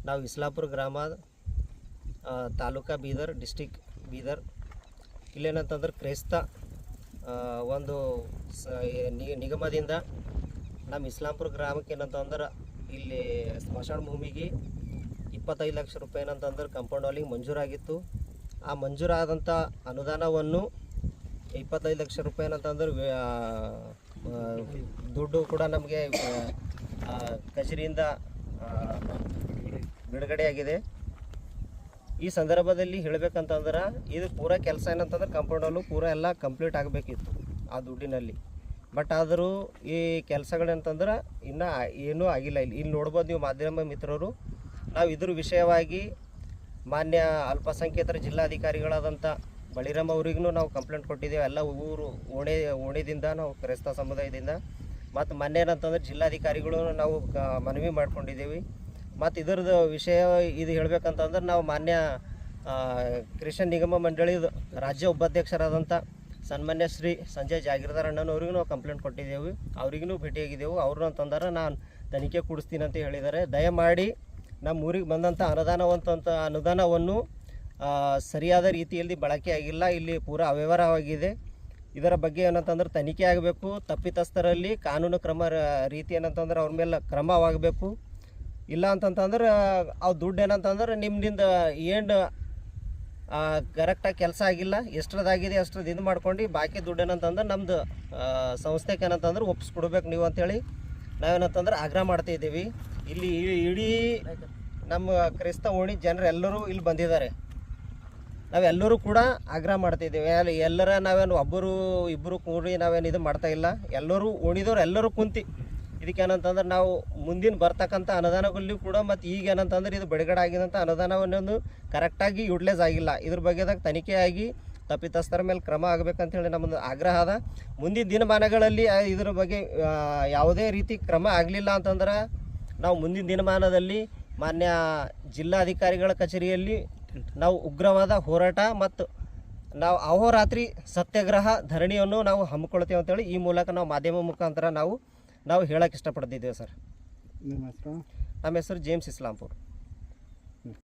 ನಾವು ಇಸ್ಲಾಪುರ ಗ್ರಾಮ ತಾಲೂಕಾ ಬೀದರ್ ಡಿಸ್ಟಿಕ್ ಬೀದರ್ ಇಲ್ಲೇನಂತಂದ್ರೆ ಕ್ರೈಸ್ತ ಒಂದು ನಿಗಮದಿಂದ ನಮ್ಮ ಇಸ್ಲಾಂಪುರ ಗ್ರಾಮಕ್ಕೆ ಏನಂತಂದ್ರೆ ಇಲ್ಲಿ ಸ್ಮಶಾನ ಭೂಮಿಗೆ 25 ಲಕ್ಷ ರೂಪಾಯಿ ಏನಂತಂದ್ರೆ ಕಾಂಪೌಂಡ್ ವಾಲಿಗೆ ಮಂಜೂರಾಗಿತ್ತು. ಆ ಮಂಜೂರಾದಂಥ ಅನುದಾನವನ್ನು 25 ಲಕ್ಷ ರೂಪಾಯಿ ಏನಂತಂದ್ರೆ ದುಡ್ಡು ಕೂಡ ನಮಗೆ ಕಚೇರಿಯಿಂದ ಬಿಡುಗಡೆಯಾಗಿದೆ. ಈ ಸಂದರ್ಭದಲ್ಲಿ ಹೇಳಬೇಕಂತಂದ್ರೆ ಇದು ಪೂರಾ ಕೆಲಸ ಏನಂತಂದ್ರೆ ಕಾಂಪೌಂಡ್ ವಾಲು ಪೂರಾ ಎಲ್ಲ ಕಂಪ್ಲೀಟ್ ಆಗಬೇಕಿತ್ತು ಆ ದುಡ್ಡಿನಲ್ಲಿ. ಬಟ್ ಆದರೂ ಈ ಕೆಲಸಗಳಂತಂದ್ರೆ ಇನ್ನೂ ಏನೂ ಆಗಿಲ್ಲ. ಇಲ್ಲಿ ನೋಡ್ಬೋದು ನೀವು ಮಾಧ್ಯಮ ಮಿತ್ರರು. ನಾವು ಇದ್ರ ವಿಷಯವಾಗಿ ಮಾನ್ಯ ಅಲ್ಪಸಂಖ್ಯಾತರ ಜಿಲ್ಲಾಧಿಕಾರಿಗಳಾದಂಥ ಬಳಿರಾಮ್ ಅವ್ರಿಗೂ ನಾವು ಕಂಪ್ಲೇಂಟ್ ಕೊಟ್ಟಿದ್ದೇವೆ. ಎಲ್ಲ ಓಣಿದಿಂದ ನಾವು ಕ್ರೈಸ್ತ ಸಮುದಾಯದಿಂದ ಮತ್ತು ಮೊನ್ನೆ ಏನಂತಂದ್ರೆ ಜಿಲ್ಲಾಧಿಕಾರಿಗಳು ನಾವು ಮನವಿ ಮಾಡ್ಕೊಂಡಿದ್ದೇವೆ. ಮತ್ತು ಇದರದ್ದು ವಿಷಯ ಇದು ಹೇಳಬೇಕಂತಂದ್ರೆ ನಾವು ಮಾನ್ಯ ಕ್ರಿಶ್ಚಿಯನ್ ನಿಗಮ ಮಂಡಳಿದ ರಾಜ್ಯ ಉಪಾಧ್ಯಕ್ಷರಾದಂಥ ಸನ್ಮಾನ್ಯ ಶ್ರೀ ಸಂಜಯ್ ಜಾಗೀರ್ದಾರ್ ಅಣ್ಣನವ್ರಿಗೂ ನಾವು ಕಂಪ್ಲೇಂಟ್ ಕೊಟ್ಟಿದ್ದೇವೆ. ಅವ್ರಿಗೂ ಭೇಟಿಯಾಗಿದ್ದೆವು. ಅವರು ಅಂತಂದ್ರೆ ನಾನು ತನಿಖೆ ಕೊಡಿಸ್ತೀನಿ ಅಂತ ಹೇಳಿದ್ದಾರೆ. ದಯಮಾಡಿ ನಮ್ಮ ಊರಿಗೆ ಬಂದಂಥ ಅನುದಾನವನ್ನು ಸರಿಯಾದ ರೀತಿಯಲ್ಲಿ ಬಳಕೆ ಆಗಿಲ್ಲ. ಇಲ್ಲಿ ಪೂರಾ ಅವ್ಯವಹಾರವಾಗಿದೆ. ಇದರ ಬಗ್ಗೆ ಏನಂತಂದ್ರೆ ತನಿಖೆ ಆಗಬೇಕು. ತಪ್ಪಿತಸ್ಥರಲ್ಲಿ ಕಾನೂನು ಕ್ರಮ ರೀತಿ ಏನಂತಂದ್ರೆ ಅವ್ರ ಮೇಲೆ ಕ್ರಮವಾಗಬೇಕು. ಇಲ್ಲ ಅಂತಂತಂದ್ರೆ ಅವು ದುಡ್ಡು ಏನಂತಂದ್ರೆ ನಿಮ್ಮಿಂದ ಏನು ಕರೆಕ್ಟಾಗಿ ಕೆಲಸ ಆಗಿಲ್ಲ, ಎಷ್ಟರದಾಗಿದೆ ಅಷ್ಟ್ರದ್ದು ಇದು ಮಾಡ್ಕೊಂಡು ಬಾಕಿ ದುಡ್ಡು ಏನಂತಂದ್ರೆ ನಮ್ಮದು ಸಂಸ್ಥೆಗೆ ಏನಂತಂದ್ರೆ ಒಪ್ಪಿಸ್ಕೊಡ್ಬೇಕು ನೀವು ಅಂಥೇಳಿ ನಾವೇನಂತಂದ್ರೆ ಆಗ್ರಹ ಮಾಡ್ತಾಯಿದ್ದೀವಿ. ಇಲ್ಲಿ ಇಡೀ ನಮ್ಮ ಕ್ರೈಸ್ತ ಓಣಿ ಜನರು ಎಲ್ಲರೂ ಇಲ್ಲಿ ಬಂದಿದ್ದಾರೆ. ನಾವೆಲ್ಲರೂ ಕೂಡ ಆಗ್ರಹ ಮಾಡ್ತಾಯಿದ್ದೀವಿ. ಎಲ್ಲರ ನಾವೇನು ಒಬ್ಬರು ಇಬ್ಬರು ಕೂಡಿ ನಾವೇನು ಇದು ಮಾಡ್ತಾಯಿಲ್ಲ. ಎಲ್ಲರೂ ಓಣಿದವ್ರು ಎಲ್ಲರೂ ಕುಂತು ಇದಕ್ಕೇನಂತಂದ್ರೆ ನಾವು ಮುಂದಿನ ಬರ್ತಕ್ಕಂಥ ಅನುದಾನಗಳಲ್ಲೂ ಕೂಡ ಮತ್ತು ಈಗ ಏನಂತಂದ್ರೆ ಇದು ಬಿಡುಗಡೆ ಆಗಿದಂಥ ಅನುದಾನವನ್ನು ಕರೆಕ್ಟಾಗಿ ಯುಟಿಲೈಸ್ ಆಗಿಲ್ಲ. ಇದ್ರ ಬಗ್ಗೆದಾಗ ತನಿಖೆ ಆಗಿ ತಪ್ಪಿತಸ್ಥರ ಮೇಲೆ ಕ್ರಮ ಆಗಬೇಕಂತೇಳಿ ನಮ್ಮದು ಆಗ್ರಹ ಅದ. ಮುಂದಿನ ದಿನಮಾನಗಳಲ್ಲಿ ಇದ್ರ ಬಗ್ಗೆ ಯಾವುದೇ ರೀತಿ ಕ್ರಮ ಆಗಲಿಲ್ಲ ಅಂತಂದ್ರೆ ನಾವು ಮುಂದಿನ ದಿನಮಾನದಲ್ಲಿ ಮಾನ್ಯ ಜಿಲ್ಲಾಧಿಕಾರಿಗಳ ಕಚೇರಿಯಲ್ಲಿ ನಾವು ಉಗ್ರವಾದ ಹೋರಾಟ ಮತ್ತು ನಾವು ಅಹೋರಾತ್ರಿ ಸತ್ಯಾಗ್ರಹ ಧರಣಿಯನ್ನು ನಾವು ಹಮ್ಮಿಕೊಳ್ತೇವೆ ಅಂತೇಳಿ ಈ ಮೂಲಕ ನಾವು ಮಾಧ್ಯಮ ಮುಖಾಂತರ ನಾವು ಹೇಳೋಕ್ಕೆ ಇಷ್ಟಪಡ್ತಿದ್ದೇವೆ ಸರ್. ನಿಮ್ಮ ಹೆಸರು? ನಮ್ಮ ಹೆಸರು ಜೇಮ್ಸ್ ಇಸ್ಲಾಂಪುರ್.